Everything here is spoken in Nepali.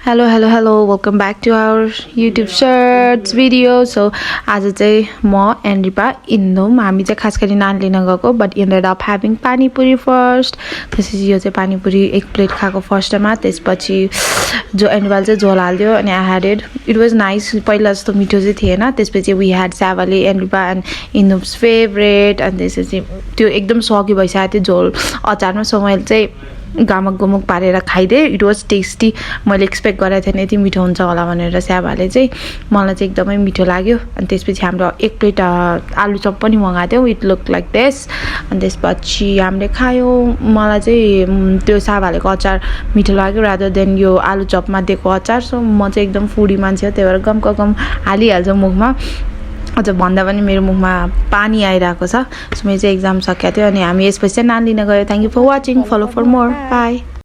Hello, welcome back to our YouTube shorts video. So आज चाहिँ म एन्ड रिपा इन्दोम हामी चाहिँ खास गरी नान लिन गएको but ended up having pani puri first. त्यसपछि यो चाहिँ पानी पुरी एक प्लेट खाएको फर्स्टमा त्यसपछि जो एन्डवाल चाहिँ झोल हाल्दियो अनि I had it was nice पहिला जस्तो मिठो चाहिँ थिएन त्यसपछि वी ह्याड स्याम्भले एन्ड रिपा एन्ड इन्दोम्स फेभरेट अनि त्यसपछि त्यो एकदम सगी भइसकेको थियो झोल अचारमा सो मैले चाहिँ गामक गुमुक पारेर खाइदिएँ इट वाज टेस्टी मैले एक्सपेक्ट गरेको थिएन यति मिठो हुन्छ होला भनेर स्याम्भले चाहिँ मलाई चाहिँ एकदमै मिठो लाग्यो अनि त्यसपछि हाम्रो एक प्लेट आलु चप पनि मगाएको थियौँ इट लुक लाइक दिस अनि त्यसपछि हामीले खायौँ मलाई चाहिँ त्यो स्याम्भलेको अचार मिठो लाग्यो रादर देन यो आलु चपमा दिएको अचार सो म चाहिँ एकदम फुडी मान्छे हो त्यही भएर गम हालिहाल्छ मुखमा अझ भन्दा पनि मेरो मुखमा पानी आइरहेको छ सो मेरो चाहिँ एक्जाम सकिएको थियो अनि हामी यसपछि चाहिँ नान लिन गयो thank you for watching follow for more by